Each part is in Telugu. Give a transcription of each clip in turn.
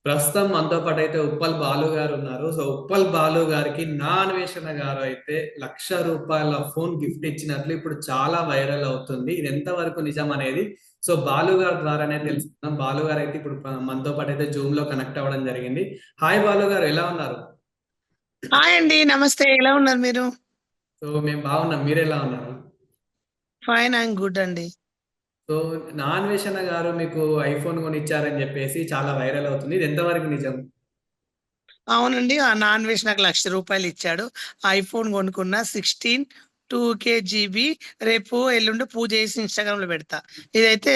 ప్రస్తుతం మనతో పాటైతే ఉప్పల్ బాలు గారున్నారు. సో, ఉప్పల్ బాలు గారికి నా అన్వేషణ గారు అయితే రూ. 1,00,000 ఫోన్ గిఫ్ట్ ఇచ్చినట్లు ఇప్పుడు చాలా వైరల్ అవుతుంది. ఇది ఎంత వరకు నిజం అనేది సో, బాలు గారి ద్వారానే తెలుసుకుందాం. బాలు గారైతే ఇప్పుడు మనతో పాటైతే జూమ్‌లో కనెక్ట్ అవ్వడం జరిగింది. హాయ్ బాలు గారు ఎలా ఉన్నారు? హాయ్ అండి. నమస్తే. ఎలా ఉన్నారు మీరు? సో, మేము బాగున్నాం. మీరెలా ఉన్నారు? ఫైన్. ఐయామ్ గుడ్ అండి. సో, నా అన్వేషణ గారు మీకు ఐఫోన్ కొనిచ్చారని చెప్పేసి చాలా వైరల్ అవుతుంది. ఇది ఎంత వరకు నిజం? అవునండి. ఆ నాన్ వెజ్ నాకు రూ. 1,00,000 ఇచ్చాడు. ఐఫోన్ కొనుక్కున్న 16 2K జీబీ రేపు ఎల్లుండి పూజ చేసి ఇన్‌స్టాగ్రామ్‌లో పెడతా. ఇదైతే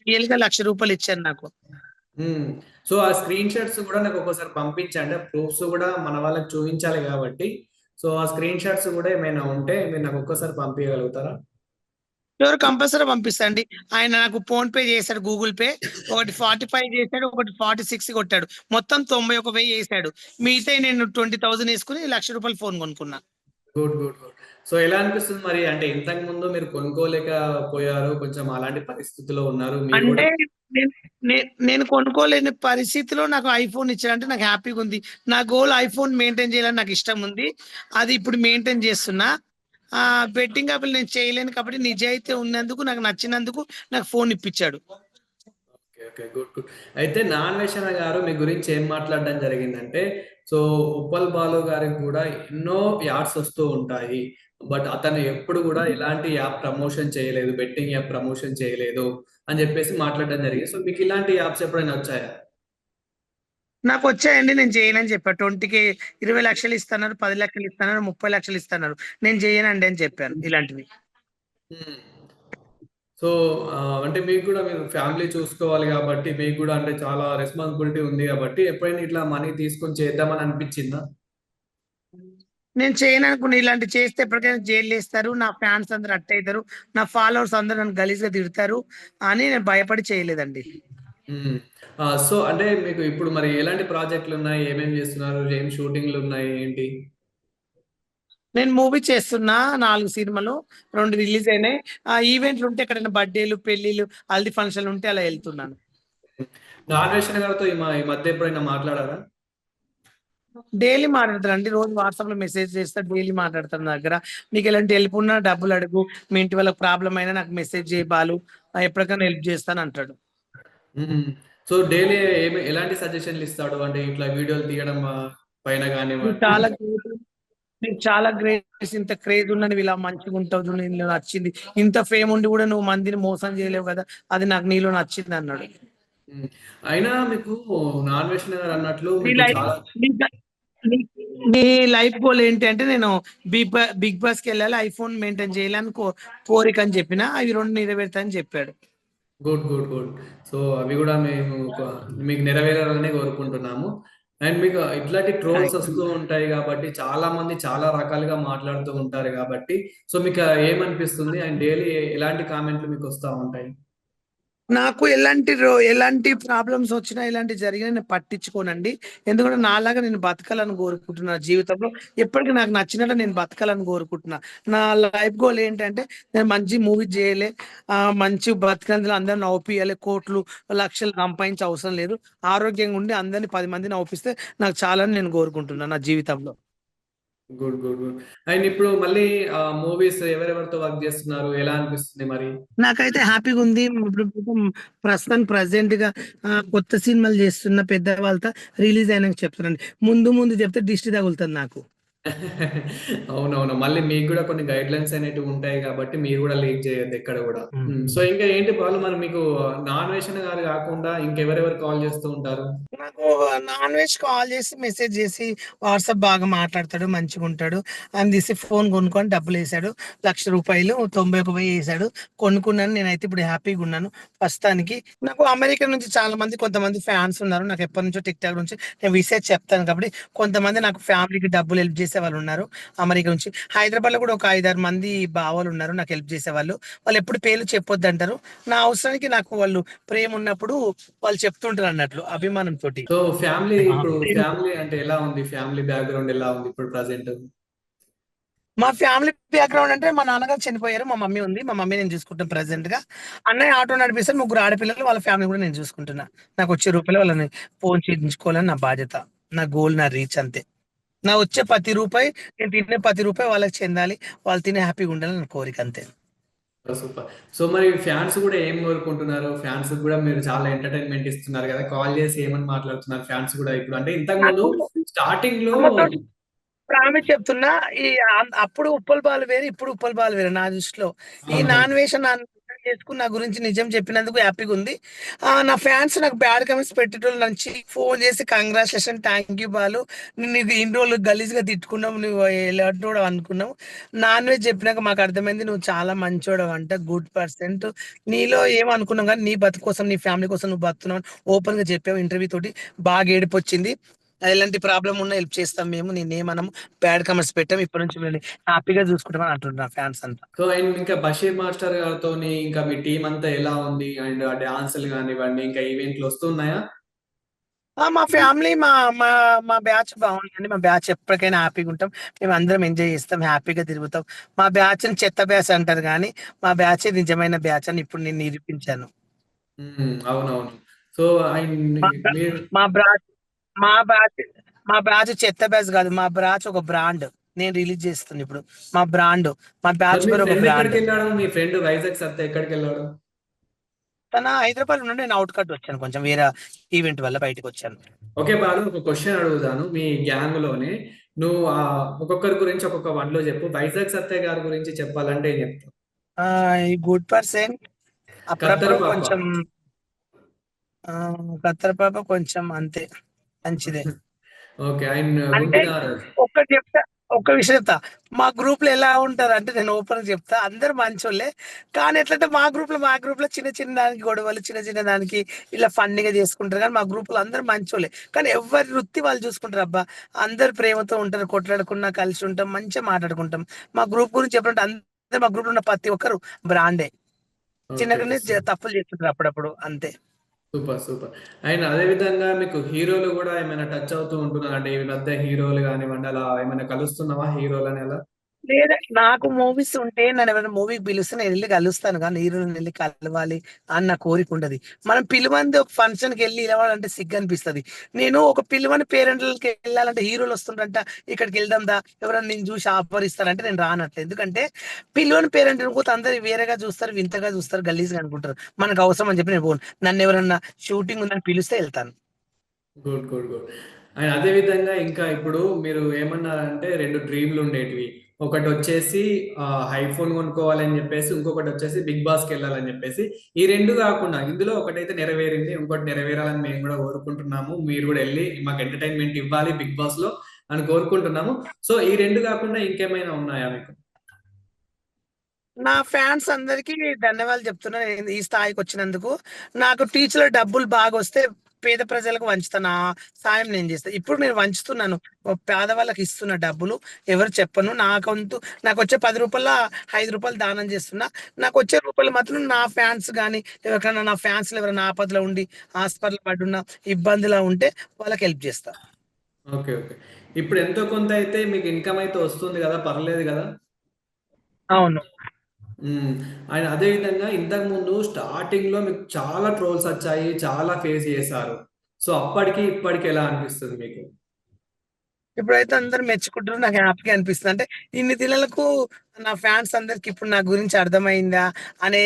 రియల్‌గా రూ. 1,00,000 ఇచ్చారు నాకు. హ్మ్. సో, ఆ స్క్రీన్ షాట్స్ గూడా నాకొక్కోసారి పంపించండి. ఆ ప్రూఫ్స్ గూడా మన వాళ్ళకి చూయించాలి గాబట్టి, సో, ఆ స్క్రీన్ షాట్స్ గూడా ఏమైనా ఉంటే మీరు నాకొక్కసారి పంపియగలుగుతారా? షూర్ కంపల్సరీ పంపిస్తా అండి. ఆయన నాకు ఫోన్‌పే చేసాడు, గూగుల్ పే. ఒకటి 45 చేసాడు. ఒకటి 46 కొట్టాడు. మొత్తం 91,000 ఏసాడు. మిగతాయి నేను 20,000 ఏసుకొని రూ. 1,00,000 ఫోన్ కొనుక్కున్నా. గుడ్. గుడ్. గుడ్. సో, ఎలా అనిపిస్తుంది మరి? అంటే ఇంతకుముందు మీరు కొనుక్కోలేకపోయారు. కొంచెం అలాంటి పరిస్థితిలో ఉన్నారు. మీరు గూడా అంటే నేను నేను కొనుక్కోలేని పరిస్థితిలో నాకు ఐఫోన్ ఇచ్చాడంటే నాకు హ్యాపీగుంది. నా గోల్ ఐఫోన్ మెయింటైన్ చేయాలని నాకిష్టముంది. అది ఇప్పుడు మెయింటైన్ చేస్తున్నా. బెట్టింగ్ యాప్‌లు నేను చేయలేను కాబట్టి నిజాయితీ ఉన్నందుకు, నాకు నచ్చినందుకు నాకు ఫోన్ ఇప్పిచ్చాడు. ఓకే. ఓకే. గుడ్. గుడ్. అయితే నా అన్వేషణ గారు మీ గురించి ఏం మాట్లాడడం జరిగిందంటే, సో, ఉప్పల్ బాలు గారికి గూడా ఎన్నో యాడ్స్ వస్తూ ఉంటాయి. బట్ అతను ఎప్పుడు గూడా ఎలాంటి యాప్ ప్రమోషన్ చేయలేదు. బెట్టింగ్ యాప్ ప్రమోషన్ చేయలేదు అని జెప్పేసి మాట్లాడడం జరిగింది. సో, మీకు ఇలాంటి యాప్స్ ఎప్పుడైనా వచ్చాయా? నాకొచ్చాయండి. నేను చేయనని చెప్పా. 20కి 20,00,000 ఇస్తన్నారు, 10,00,000 ఇస్తన్నారు, 30,00,000 ఇస్తన్నారు. నేను చేయనండి అని చెప్పాను ఇలాంటివి. హ్మ్. సో, అంటే మీకు గూడా మీరు ఫ్యామిలీ చూసుకోవాలి గాబట్టి, మీకు గూడా అంటే చాలా రెస్పాన్సిబిలిటీ ఉంది గాబట్టి, ఎప్పుడైనా ఇట్లా మనీ తీసుకొని చేద్దామని అనిపిచ్చిందా? నేను చేయననుకున్నా. ఇలాంటివి చేస్తే ఎప్పటికైనా జైల్లేస్తారు. నా ఫ్యాన్స్ అందరూ హర్టయితారు. నా ఫాలోవర్స్ అందరూ నన్ను గలీజ్‌గా తిడతారు అని నేను భయపడి చేయలేదండి. హ్మ్. సో, అంటే మీకు ఇప్పుడు మరి ఎలాంటి ప్రాజెక్ట్‌లున్నాయి? ఏమేమి జేస్తున్నారు? ఏం షూటింగ్‌లున్నాయి? ఏంటి? నేను మూవీ చేస్తున్నా. 4 సినిమాలు. 2 రిలీజ్ అయినాయి. ఈవెంట్లుంటే ఎక్కడైనా బర్త్‌డేలు, పెళ్ళిళ్ళు, హల్దీ ఫంక్షన్‌లుంటే అలా ఎళ్తున్నాను. నాగేశ్వర గారితో ఈ మధ్య ఎప్పుడైనా మాట్లాడారా? డైలీ మాట్లాడతానండి. రోజు వాట్సాప్‌లో మెసేజ్ చేస్తా. డైలీ మాట్లాడతాను నా దగ్గర. "నీకెలాంటి హెల్ప్ ఉన్నా డబ్బులు అడుగు. మీ ఇంటి వాళ్ళకి ప్రాబ్లమ్ అయినా నాకు మెసేజ్ చెయి బాలు. ఎప్పటికైనా హెల్ప్ చేస్తాను" అంటాడు. హ్మ్. సో, డైలీ ఎలాంటి సజెషన్‌లిస్తాడు? అంటే ఇట్లా వీడియోలు తీయడం పైన "నువ్వు గానివ్వండి. చాలా గ్రేట్. నీకు చాలా గ్రేట్‌నెస్. ఇంత క్రేజ్ ఉన్న నువ్వు ఇలా మంచిగుంటావు చూడు. నీలో నచ్చింది. ఇంత ఫేమ్ ఉండి కూడా నువ్వు మందిని మోసం చేయలేవు కదా! అది నాకు నీలో నచ్చిందన్నాడు." హ్మ్. అయినా మీకు నాగేశ్వర గారన్నట్లు నీ మీకు లైఫ్ చాలా నీ నీ నీ లైఫ్ గోల్ ఏంటి అంటే నేను బిగ్ బాస్‌కెళ్ళాలి. ఐఫోన్ మెయింటైన్ చేయాలని కోరిక అని చెప్పిన. అవి 2 నెరవేరుతాయని అని చెప్పాడు. గుడ్. గుడ్. గుడ్. సో, అవి గూడా మేము మీకు నెరవేరాలనే కోరుకుంటున్నాము. అండ్ మీకు ఇట్లాంటి ట్రోల్స్ థాంక్ యూ. వస్తూ ఉంటాయి గాబట్టి, చాలా మంది చాలా రకాలుగా మాట్లాడుతూ ఉంటారు గాబట్టి, సో, మీకు ఏమనిపిస్తుంది? అండ్ డైలీ ఎలాంటి కామెంట్లు మీకొస్తా ఉంటాయి? నాకు ఎలాంటి ప్రాబ్లమ్స్ వచ్చినా, ఇలాంటివి జరిగినా నేను పట్టించుకోనండి. ఎందుకంటే నాలాగా నేను బతకాలని కోరుకుంటున్నా జీవితంలో. ఎప్పటికి నాకు నచ్చినట్టు నేను బతకాలని కోరుకుంటున్నా. నా లైఫ్ గోల్ ఏంటంటే నేను మంచి మూవీ చేయాలి. మంచిగా బతికినందులో అందరిని నవ్వుపియాలి. కోట్లు, లక్షలు సంపాదించే అవసరం లేదు. ఆరోగ్యంగా ఉండి అందరిని 10 మందిని నవ్విపిస్తే నాకు చాలని నేను కోరుకుంటున్నా నా జీవితంలో. గుడ్. గుడ్. గుడ్. అండ్ ఇప్పుడు మళ్ళీ మూవీస్ ఎవరెవరితో వర్క్ జేస్తున్నారు? ఎలా అనిపిస్తుంది మరి? నాకైతే హ్యాపీగుంది. ప్రస్తుతానికి ప్రెజెంట్‌గా కొత్త సినిమాలు చేస్తున్న పెద్ద వాళ్ళతో రిలీజ్ అయినంక చెప్తానండి. ముందు ముందు చెప్తే దిష్టి తగులుతది నాకు. అవునవును. మళ్ళీ మీకు గూడా కొన్ని గైడ్‌లైన్స్ అనేటివి ఉంటాయి గాబట్టి, మీరు గూడా లీక్ జేయొద్దు ఎక్కడ గూడా. హ్మ్. సో, ఇంకా ఏంటి బాలు మరి మీకు నాన్‌వేషన్ గారు గాకుండా ఇంకెవరెవరు కాల్ జేస్తూ ఉంటారు? నాకు నాన్ వెజ్ కాల్ చేసి, మెసేజ్ చేసి, వాట్సాప్ బాగా మాట్లాడతాడు, మంచిగుంటాడు. అని తీసి ఫోన్ కొనుక్కొని డబ్బులేసాడు. రూ. 1,00,000 91,000 ఏసాడు. కొనుక్కున్నాను. నేనైతే ఇప్పుడు హ్యాపీగున్నాను ప్రస్తుతానికి. నాకు అమెరికా నుంచి చాలా మంది కొంతమంది ఫ్యాన్స్ ఉన్నారు. నాకు ఎప్పటినుంచో టిక్‌టాక్ నుంచి నేను విషెస్ చెప్తాను కాబట్టి, కొంతమంది నాకు ఫ్యామిలీకి డబ్బులు హెల్ప్ చేసేవాళ్ళున్నారు అమెరికా నుంచి. హైదరాబాద్‌లో కూడా ఒక 5, 6 మంది బావలున్నారు నాకు హెల్ప్ చేసేవాళ్ళు. వాళ్ళెప్పుడు పేర్లు చెప్పొద్దంటారు. నా అవసరానికి నాకు వాళ్ళు ప్రేమున్నప్పుడు వాళ్ళు చెప్తుంటారన్నట్లు అభిమానంతోటి. సో, ఫ్యామిలీ అంటే ఎలా ఉంది? ఫ్యామిలీ బ్యాక్‌గ్రౌండ్ ఎలా ఉంది ఇప్పుడు ప్రెజెంట్? మా ఫ్యామిలీ బ్యాక్‌గ్రౌండ్ అంటే మా నాన్నగారు చనిపోయారు. మా మమ్మీ ఉంది. మా మమ్మీ నేను చూసుకుంటాను ప్రెజెంట్‌గా. అన్నయ్య ఆటో నడిపిస్తాడు. ముగ్గురు ఆడపిల్లలు. వాళ్ళ ఫ్యామిలీ కూడా నేను చూసుకుంటున్నా. నాకొచ్చే రూపాయలో వాళ్ళని పోషించుకోవాలని నా బాధ్యత. నా గోల్, నా రీచ్ అంతే. నా వచ్చే ప్రతి రూపాయి, నేను తినే ప్రతి రూపాయి వాళ్ళకి చెందాలి. వాళ్ళు తిని హ్యాపీగా ఉండాలని నా కోరిక అంతే. సూపర్. సో మరి ఫ్యాన్స్ కూడా ఏం కోరుకుంటున్నారు? ఫ్యాన్స్ కూడా మీరు చాలా ఎంటర్టైన్మెంట్ ఇస్తున్నారు కదా! కాల్ చేసి ఏమని మాట్లాడుతున్నారు ఫ్యాన్స్ కూడా ఇప్పుడు? అంటే ఇంతకుముందు నాకు స్టార్టింగ్‌లో అమ్మతోటి ప్రామిస్ చెప్తున్నా. ఈ అప్పుడు ఉప్పల్ బాలు వేరు, ఇప్పుడు ఉప్పల్ బాలు వేరు నా దృష్టిలో. ఈ అవునవును. నాన్ వేషం అర్థం చేసుకొని నా గురించి నిజం చెప్పినందుకు హ్యాపీగుంది. నా ఫ్యాన్స్ నాకు బ్యాడ్ కామెంట్స్ పెట్టేటోళ్ళు నుంచి ఫోన్ చేసి కంగ్రాచ్యులేషన్, థాంక్ యూ బాలు. నిన్ను ఇది ఇన్ని రోజులు గలీజ్‌గా తిట్టుకున్నాం. నువ్వు ఎలాంటోడివి అనుకున్నాం. నాన్ వెజ్ చెప్పినాక మాకు అర్థమైంది నువ్వు చాలా మంచోడివంట. Good percent. నీలో ఏమనుకున్నాం గానీ నీ బతుకు కోసం, నీ ఫ్యామిలీ కోసం నువ్వు బతున్నావు ఓపెన్‌గా చెప్పావు ఇంటర్వ్యూ తోటి. బాగా ఏడుపొచ్చింది. ఎలాంటి ప్రాబ్లమ్ ఉన్నా హెల్ప్ చేస్తాం మేము. నేనేమనము. బ్యాడ్ కామెంట్స్ పెట్టాము. ఇప్పటి నుంచి మిమ్మల్ని హ్యాపీగా చూసుకుంటామని అంటున్నారు నా ఫ్యాన్స్ అంతా. సో అండ్ ఇంకా బషీర్ మాస్టర్ గారితోని ఇంకా మీ టీమ్ అంతా ఎలా ఉంది? అండ్ ఆ డాన్సులు గానివ్వండి, ఇంకా ఈవెంట్లు వస్తున్నాయా? మా ఫ్యామిలీ మా మా మా బ్యాచ్ బాగుందండి. మా బ్యాచ్ ఎప్పటికైనా హ్యాపీగా ఉంటాం. మేమందరం ఎంజాయ్ చేస్తాం. హ్యాపీగా తిరుగుతాం. మా బ్యాచ్‌ని చెత్త బ్యాచ్ అంటారు గానీ, మా బ్యాచే నిజమైన బ్యాచ్ అని ఇప్పుడు నేను నిరూపించాను. అవునవును. సో అండ్ మా బ్రా మీరు మా బ్రాచ్ మా బ్యాచ్ మా బ్యాచ్ చెత్త బ్యాచ్ గాదు. మా బ్రాచ్ ఒక బ్రాండ్. నేను రిలీజ్ చేస్తున్నా ఇప్పుడు. మా బ్రాండ్. మా మరి బ్యాచ్ మీ పేరు ఒక ఫ్రెండ్ బ్రాండ్. ఎక్కడికెళ్ళాడు? మీ ఫ్రెండ్ వైజాగ్ సత్య ఎక్కడికెళ్ళాడు? తన హైదరాబాద్‌లో ఉన్నాడు. నేను ఔట్ కట్ వచ్చాను. కొంచెం వేరే ఈవెంట్ వల్ల బయటికొచ్చాను. ఓకే బాలు, ఒక క్వశ్చన్ అడుగుతాను. మీ గ్యాంగ్‌లోనే నువ్వు ఒక్కొక్కరి గురించి ఒక్కొక్క వన్‌లో చెప్పు. వైజాగ్ సత్య గారి గురించి చెప్పాలంటే ఏం చెప్తావు? ఈ గుడ్ పర్సన్ కత్తెర అప్పుడప్పుడు పాప. కొంచెం కత్తెర పాప కొంచెం అంతే. మంచిదే. ఓకే. అండ్ అంటే గుంటి నాగరాజు. ఒక్కటి చెప్తా. ఒక్క విషయం చెప్తా. మా గ్రూప్‌లో ఎలా ఉంటారంటే నేను ఓపెన్‌గా చెప్తా. అందరూ మంచోళ్ళే. కానీ ఎట్లంటే మా గ్రూప్‌లో చిన్న చిన్న దానికి గొడవలు, చిన్న చిన్న దానికి ఇలా ఫన్నీగా చేసుకుంటారు. కానీ మా గ్రూప్‌లో అందరూ మంచోళ్ళే. కానీ ఎవరి వృత్తి వాళ్ళు చూసుకుంటారు అబ్బా! అందరూ ప్రేమతో ఉంటారు. కొట్లాడకున్నా కలిసి ఉంటాం. మంచిగా మాట్లాడుకుంటాం. మా గ్రూప్ గురించి చెప్పాలంటే అందరూ మా గ్రూప్‌లో ఉన్న ప్రతి ఒక్కరు బ్రాండే. ఓకే. ఓకే. చిన్నగానే తప్పులు చేస్తుంటారు అప్పుడప్పుడు అంతే. సూపర్. సూపర్. అండ్ అదే విధంగా మీకు హీరోలు గూడా ఏమైనా టచ్ అవుతూ ఉంటున్నారా? అంటే ఈ మధ్య హీరోలు గానివ్వండి, అలా ఏమైనా కలుస్తున్నావా హీరోలని అలా? లేదా నాకు మూవీస్ ఉంటే నన్నెవరైనా మూవీకి పిలిస్తే నేనెళ్లి కలుస్తాను గానీ, హీరోలనెళ్లి కలవాలి అని నా కోరికుండది. మనం పిలవంది ఒక ఫంక్షన్‌కెళ్లి నిలవాలంటే సిగ్గనిపిస్తది. నేను ఒక పిలవని పేరెంటలకెళ్ళాలంటే హీరోలొస్తుండ్రంట, ఇక్కడికెళ్దాం దా, ఎవరైనా నిన్ను జూసి ఆహ్వానిస్తారంటే నేను రానట్లే. ఎందుకంటే, పిలవని పేరెంట్‌ని పోతే అందరూ వేరేగా జూస్తారు, వింతగా జూస్తారు, గలీజ్‌గా అనుకుంటారు. మనకవసరం అని జెప్పి నేను పోను. నన్నెవరన్నా షూటింగ్ ఉందని పిలిస్తే ఎళ్తాను. గుడ్. గుడ్. గుడ్. అండ్ అదే విధంగా ఇంకా ఇప్పుడు మీరు ఏమన్నారంటే 2 డ్రీమ్‌లుండేటివి. ఒకటొచ్చేసి ఐఫోన్ కొనుక్కోవాలని జెప్పేసి, ఇంకొకటొచ్చేసి 'బిగ్ బాస్'కెళ్ళాలని జెప్పేసి. ఈ 2 గాకుండా ఇందులో ఒకటైతే నెరవేరింది. ఇంకోటి నెరవేరాలని మేము గూడా కోరుకుంటున్నాము. మీరు గూడా ఎళ్లి మాకు ఎంటర్‌టైన్‌మెంట్ ఇవ్వాలి 'బిగ్ బాస్‌లో' అని కోరుకుంటున్నాము. సో, ఈ 2 గాకుండా ఇంకేమైనా ఉన్నాయా మీకు? నా ఫ్యాన్స్ అందరికీ ధన్యవాదాలు చెప్తున్నా. ఈ స్థాయికొచ్చినందుకు. నాకు టీచర్‌ల డబ్బులు బాగొస్తే పేద ప్రజలకు పంచుతా. నా సాయం నేను జేస్తా. ఇప్పుడు నేను పంచుతున్నాను. పేదవాళ్ళకి ఇస్తున్న డబ్బులు. ఎవరు చెప్పను. నాకొచ్చే రూ. 10 రూ. 5 దానం జేస్తున్నా. నాకొచ్చే రూపాయలు మాత్రం నా ఫ్యాన్స్ గాని, ఎవరికైనా నా ఫ్యాన్స్‌లో ఎవరైనా ఆపదలో ఉండి, హాస్పిటల్ పడున్న, ఇబ్బందిలో ఉంటే వాళ్ళకి హెల్ప్ జేస్తా. ఓకే. ఓకే. ఇప్పుడు ఎంతో కొంత అయితే మీకు ఇన్‌కమ్ అయితే వస్తుంది గదా! పర్లేదు గదా! అవును. హ్మ్. అండ్ అదే విధంగా ఇంతకుముందు స్టార్టింగ్‌లో మీకు చాలా ట్రోల్స్ వచ్చాయి. చాలా ఫేస్ చేశారు. సో, అప్పటికి, ఇప్పటికి ఎలా అనిపిస్తుంది మీకు? ఇప్పుడైతే అందరూ మెచ్చుకుంటున్నారు. నాకు హ్యాపీగా అనిపిస్తుంది. అంటే ఇన్ని దినాలకు నా ఫ్యాన్స్ అందరికి ఇప్పుడు నా గురించి అర్థమైందా అనే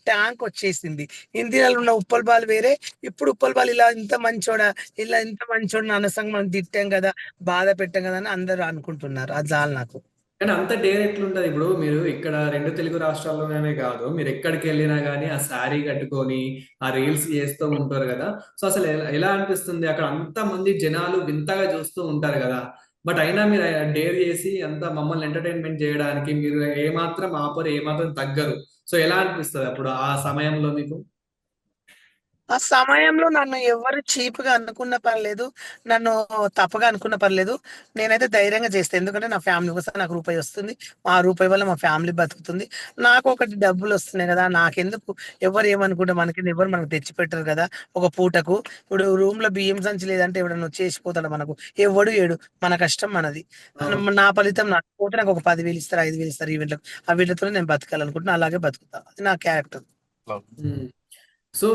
ట్యాంక్ వచ్చేసింది. ఇన్ని దినాలు ఉన్న ఉప్పల్ బాలు వేరే. ఇప్పుడు ఉప్పల్ బాలు ఇలా ఇంత మంచోడా, ఇలా ఇంత మంచోడిని అనవసరంగా మనం తిట్టాం గదా! బాధ పెట్టాం గదా! అని అందరూ అనుకుంటున్నారు. అది చాలు నాకు. కానీ అంత డేర్ ఎట్లుంటది? ఇప్పుడు మీరు ఇక్కడ 2 తెలుగు రాష్ట్రాల్లోనే గాదు. మీరెక్కడికెళ్ళినా గాని ఆ శారీ కట్టుకొని, ఆ రీల్స్ చేస్తూ ఉంటారు గదా! సో, అసలు ఎలా ఎలా అనిపిస్తుంది? అక్కడ అంతమంది జనాలు వింతగా చూస్తూ ఉంటారు గదా! బట్ అయినా మీరు డేర్ చేసి అంతా మమ్మల్ని ఎంటర్‌టైన్‌మెంట్ జేయడానికి మీరు ఏమాత్రం ఆపరు, ఏమాత్రం తగ్గరు. సో, ఎలా అనిపిస్తది అప్పుడు ఆ సమయంలో మీకు? ఆ సమయంలో నన్ను ఎవరు చీప్‌గా అనుకున్న పర్లేదు. నన్ను తప్పుగా అనుకున్న పర్లేదు. నేనైతే ధైర్యంగా చేస్తా. ఎందుకంటే నా ఫ్యామిలీ కోసం నాకు రూపాయి వస్తుంది. ఆ రూపాయి వల్ల మా ఫ్యామిలీ బతుకుతుంది. నాకొకటి డబ్బులొస్తున్నాయి గదా! నాకెందుకు ఎవరు ఏమనుకుంటే మనకేంది ఎవరు మనకు తెచ్చిపెట్టరు గదా! ఒక పూటకు. ఇప్పుడు రూమ్‌లో బియ్యం సంచి లేదంటే ఎవడన్నా వచ్చి ఏసిపోతాడా మనకు? ఎవ్వడు ఇయ్యడు. మన కష్టం మనది. అవును. నా ఫలితం నాకు పోతే నాకొక 10,000 ఇస్తారు, 5,000 ఇస్తారు ఈవెంట్‌లకు. ఆ వీళ్ళతోనే నేను బతకాలనుకుంటున్నా. అలాగే బతుకుతా. అది నా క్యారెక్టర్. హ్మ్. సో,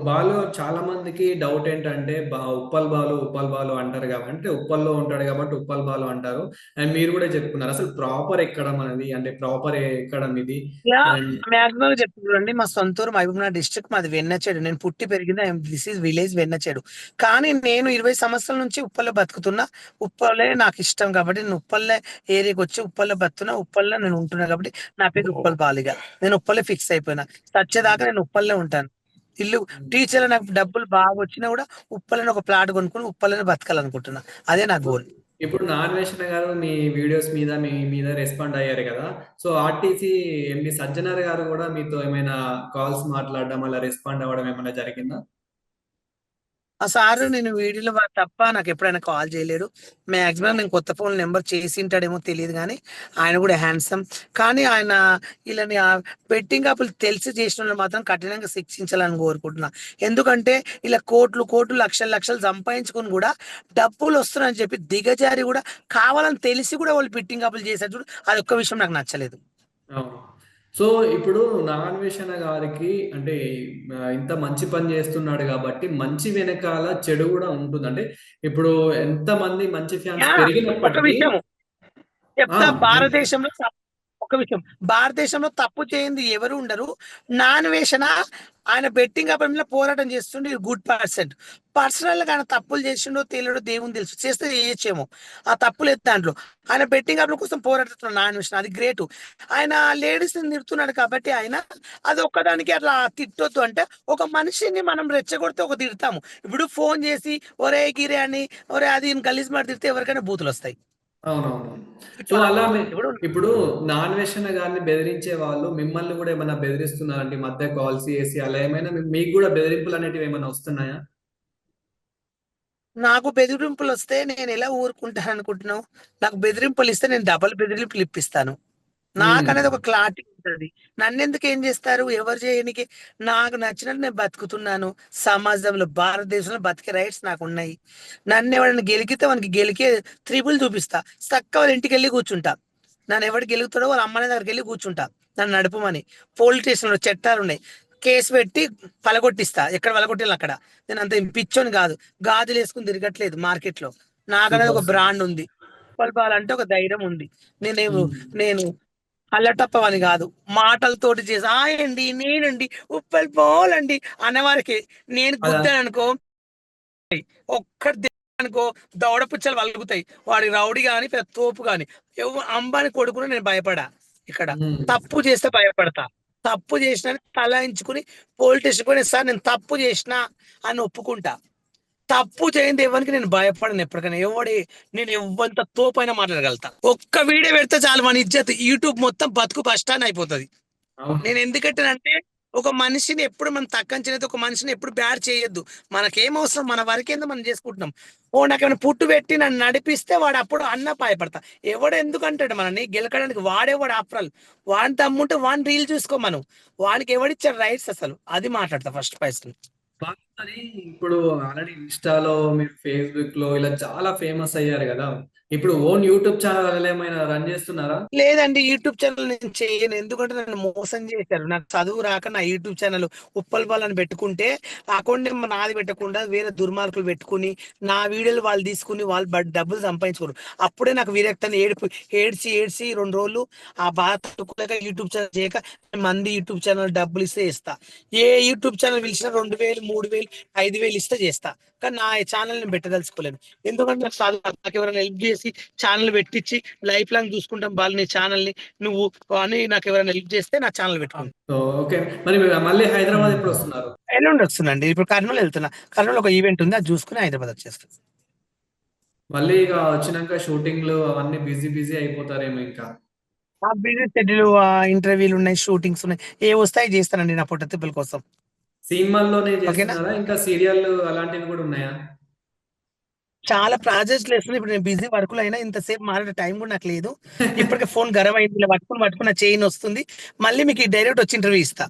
బాలు చాలా మందికి డౌట్ ఏంటంటే, ఉప్పల్ బాలు, ఉప్పల్ బాలు అంటారు కాబట్టి, అంటే ఉప్పల్లో ఉంటాడు కాబట్టి ఉప్పల్ బాలు అంటారు. అండ్ మీరు కూడా చెప్పుకున్నారు. అసలు ప్రాపర్ ఎక్కడ మనది? అంటే ప్రాపర్ ఎక్కడ మీది? యాహ్! అండ్ మాక్సిమం చెప్తా చూడండి. మా సొంతూరు మహబూబ్‌నగర్ డిస్ట్రిక్ట్ మాది వెన్నచెడు. నేను పుట్టి పెరిగింది దిస్ ఈజ్ విలేజ్ వెన్నచెడు. కానీ నేను 20 సంవత్సరాల నుంచి ఉప్పల్లో బతుకుతున్నా. ఉప్పలే నాకిష్టం కాబట్టి నేను ఉప్పల్లే ఏరియాకొచ్చి ఉప్పల్లో బతుకుతున్నా. ఉప్పల్లో నేను ఉంటున్నా కాబట్టి నా పేరు ఉప్పల్ బాలిగ. నేను ఉప్పల్లే ఫిక్స్ అయిపోయినా. సచ్చేదాకా నేను ఉప్పల్నే ఉంటాను. ఇల్లు హ్మ్. ఫ్యూచర్‌లో నాకు డబ్బులు బాగొచ్చినా గూడా ఉప్పల్లోనే ఒక ప్లాట్ కొనుక్కొని ఉప్పల్లోనే బతకాలనుకుంటున్నా. అదే నా ఇప్పుడు గోల్. ఇప్పుడు నాగవేషణ గారు మీ వీడియోస్ మీద మీ మీద రెస్పాండ్ అయ్యారు కదా! సో, ఆర్టీసీ ఎండీ సజ్జనర్ గారు కూడా మీతో ఏమైనా కాల్స్ మాట్లాడడం, అలా రెస్పాండ్ అవ్వడం ఏమైనా జరిగిందా? ఆ సారు నేను వీడియోలో తప్ప నాకెప్పుడైనా కాల్ చేయలేడు. మాక్సిమం నేను కొత్త ఫోన్ నంబర్ చేసుంటాడేమో తెలీదు గానీ, ఆయన గూడా హ్యాండ్సమ్. కానీ ఆయన ఈళ్ళని బెట్టింగ్ యాపులు తెలిసి చేసినోళ్ళని మాత్రం కఠినంగా శిక్షించాలని కోరుకుంటున్నా. ఎందుకంటే ఇలా కోట్లు, కోట్లు, లక్షలు, లక్షలు సంపాదించుకొని గూడా డబ్బులొస్తున్నాయని చెప్పి దిగజారి గూడా కావాలని తెలిసి గూడా వాళ్ళు బెట్టింగ్ యాపులు చేశారు చూడు, అదొక్క విషయం నాకు నచ్చలేదు. అవును. సో, ఇప్పుడు నాగన్వేషణ గారికి అంటే ఇంత మంచి పని జేస్తున్నాడు గాబట్టి, మంచి వెనకాల చెడు గూడా ఉంటుంది. అంటే ఇప్పుడు ఎంతమంది మంచి ఫ్యాన్స్ యాహ్! ఒక పెరిగినప్పటికీ విషయం ఆ! చెప్తా. ఎన్ భారతదేశంలో ఒక్క విషయం. భారతదేశంలో తప్పు చేయంది ఎవరు ఉండరు. నాన్వేషణ ఆయన బెట్టింగ్ యాప్ మీద పోరాటం చేస్తుండు. Good person. పర్సనల్‌గా ఆయన తప్పులు చేసిండో తెలియడో దేవునికి తెలుసు. చేస్తే చేయొచ్చేమో. ఆ తప్పు లేదు దాంట్లో. ఆయన బెట్టింగ్ యాప్‌ల కోసం పోరాడుతున్నాడు నాన్వేషణ. అది గ్రేటు. ఆయన లేడీస్‌ని తిడుతున్నాడు కాబట్టి ఆయన అది ఒక్కదానికి అట్లా తిట్టొద్దు అంటే ఒక మనిషిని మనం రెచ్చగొడితే ఒక తిడతాము. ఇప్పుడు ఫోను చేసి ఒరేయ్ గిరి అని, ఒరేయ్ అది గలీజ్ మాట తిడితే ఎవరికైనా బూతులొస్తాయి. అవునవును. సో, ఇట్లా అలా ఇప్పుడు ఇప్పుడు నాగన్వేషణ గారిని బెదిరించే వాళ్ళు మిమ్మల్ని గూడా ఏమన్నా బెదిరిస్తున్నారంటే ఈ మధ్య కాల్స్ చేసి అలా ఏమైనా మీకు గూడా బెదిరింపులనేటివి ఏమన్నా వస్తున్నాయా? నాకు బెదిరింపులొస్తే నేనెలా ఊరుకుంటాననుకుంటున్నావు? నాకు బెదిరింపులిస్తే నేను డబుల్ బెదిరింపులిప్పిస్తాను. హ్మ్. నాకనేది ఒక క్లారిటీ ఉంటది. నన్నెందుకేం జేస్తారు? ఎవరు జేయనీకి నాకు నచ్చినట్టు నేను బతుకుతున్నాను. సమాజంలో, భారతదేశంలో బతికే రైట్స్ నాకున్నయి. నన్నెవడన్నా గెలికితే వానికి గెలికే త్రిపుల్ చూపిస్తా. సక్కా వాళ్ళ ఇంటికెళ్ళి కూర్చుంటా. నన్నెవడు గెలుకుతాడో వాళ్ళ అమ్మ నాన్న దగ్గరికెళ్ళి కూర్చుంటా. నన్ను నడపమని. పోలీస్ స్టేషన్‌లో చట్టాలున్నయి. కేస్ పెట్టి పలగొట్టిస్తా. ఎక్కడ పలగొట్టియాలో అక్కడ. నేనంత పిచ్చోని గాదు. గాజులేసుకొని తిరగట్లేదు మార్కెట్‌లో. నాకనేది సూపర్. ఒక సూపర్. బ్రాండ్ ఉంది. ఉప్పల్ అంటే ఒక ధైర్యం ఉంది. నేనేమో హ్మ్. నేను అల్లటప్పవని గాదు. మాటలతోటి చేసి అండి, నేనండి, ఉప్పల్ పోలండి అనేవరకే. నేను అదా గుద్దాననుకో ఒక్కటి అనుకో దవడ పుచ్చలు పలుగుతాయి. వాడి రౌడీ గాని, పెద్ద తోపు గాని. అంబాని కొడుకుని నేను భయపడా ఇక్కడ. హ్మ్. తప్పు చేస్తే భయపడతా. తప్పు చేసినని తలాయించుకొని పోలీస్ స్టేషన్‌కి పోయి సార్ నేను తప్పు చేసినా అని ఒప్పుకుంటా. తప్పు చేయంది ఎవరికి నేను భయపడను ఎప్పటికైనా. నేను ఎవ్వంత తోపైనా మాట్లాడగలుగుతా. ఒక్క వీడియో పెడితే చాలు మన ఇజ్జత్ యూట్యూబ్ మొత్తం బతుకు బస్ స్టాండ్ అయిపోతది. అవును. నేను ఎందుకంటానంటే ఒక మనిషిని ఎప్పుడు మనం తక్కువంచనైతే ఒక మనిషిని ఎప్పుడు బ్యాడ్ చేయొద్దు. మనకేం అవసరం మన వరకేందో మనం చేసుకుంటున్నాం. నాకేమైనా పుట్టు పెట్టి నన్ను నడిపిస్తే వాడు అప్పుడు అన్న భయపడతా. ఎవడు ఎందుకంటాడు మనల్ని గెలకడానికి వాడేవాడు ఆఫ్టర్ ఆల్. వాని దమ్ముంటే వాని రీల్ చూసుకోమను. వానికి ఎవడిచ్చారు రైట్స్ అసలు? అది మాట్లాడతా ఫస్ట్ పర్సన్. మరి ఇప్పుడు ఆల్రెడీ ఇన్‌స్టాలో, మీరు ఫేస్‌బుక్‌లో ఇలా చాలా ఫేమస్ అయ్యారు గదా! ఇప్పుడు ఓన్ యూట్యూబ్ ఛానెల్ ఏమైనా రన్ చేస్తున్నారా? లేదండి. యూట్యూబ్ ఛానెల్ నేను చేయను. ఎందుకంటే నన్ను మోసం చేశారు. నాకు చదువు రాక నా యూట్యూబ్ ఛానెల్ ఉప్పల్ బాల్ అని పెట్టుకుంటే, ఆ అకౌంట్ నెంబర్ నాది పెట్టకుండా వేరే దుర్మార్గులు పెట్టుకొని, నా వీడియోలు వాళ్ళు తీసుకొని వాళ్ళు డబ్బులు సంపాదించుకోరు. అప్పుడే నాకు విరక్తని ఏడుపు ఏడ్చి, ఏడ్చి 2 రోజులు ఆ బాధ తట్టుకోలేక యూట్యూబ్ ఛానెల్ చేయక మంది యూట్యూబ్ ఛానెల్ డబ్బులిస్తే ఇస్తా. ఏ యూట్యూబ్ ఛానెల్ పిలిచినా 2000, 3000, 5000 ఇస్తే చేస్తా. కానీ నా ఛానెల్ నేను పెట్టదలుచుకోలేను. ఎందుకంటే నాకు చదువు రాదు. నాకెవరైనా హెల్ప్ చేసి ఛానెల్ పెట్టిచ్చి లైఫ్ లాంగ్ చూసుకుంటాం నీ ఛానెల్‌ని నువ్వు అని నాకెవరైనా హెల్ప్ చేస్తే నా ఛానెల్ పెట్టుకుంటా. So, okay. మరి మళ్ళీ హైదరాబాద్ హ్మ్. ఎప్పుడొస్తున్నారు? ఎల్లుండి వస్తున్నానండి. ఇప్పుడు కర్నూల్ ఎళ్తున్నా. కర్నూల్‌లో ఒక ఈవెంట్ ఉంది. అది చూసుకొని హైదరాబాద్ వచ్చేస్తా. మళ్ళీ ఇక వచ్చినంక షూటింగ్‌లు అవన్నీ బిజీ బిజీ అయిపోతారేమో ఇంకా. బిజీ షెడ్యూల్ ఇంటర్వ్యూలున్నాయి, షూటింగ్స్ ఉన్నాయి. ఏవొస్తే అయి చేస్తానండి నా పొట్టతిప్పల కోసం. సినిమాల్లోనే ఓకేనా? చేస్తున్నారా? ఇంకా సీరియల్ అలాంటివి కూడా ఉన్నాయా? చాలా ప్రాజెక్ట్స్ చేస్తుంది. ఇప్పుడు నేను బిజీ వర్క్‌లో అయినా ఇంతసేపు మాట్లాడే టైం కూడా నాకు లేదు. ఇప్పటికే ఫోన్ గరం అయింది. ఇలా పట్టుకొని పట్టుకొని నా చెయ్యి నొస్తుంది. మళ్ళీ మీకు డైరెక్ట్ వచ్చి ఇంటర్వ్యూ ఇస్తా.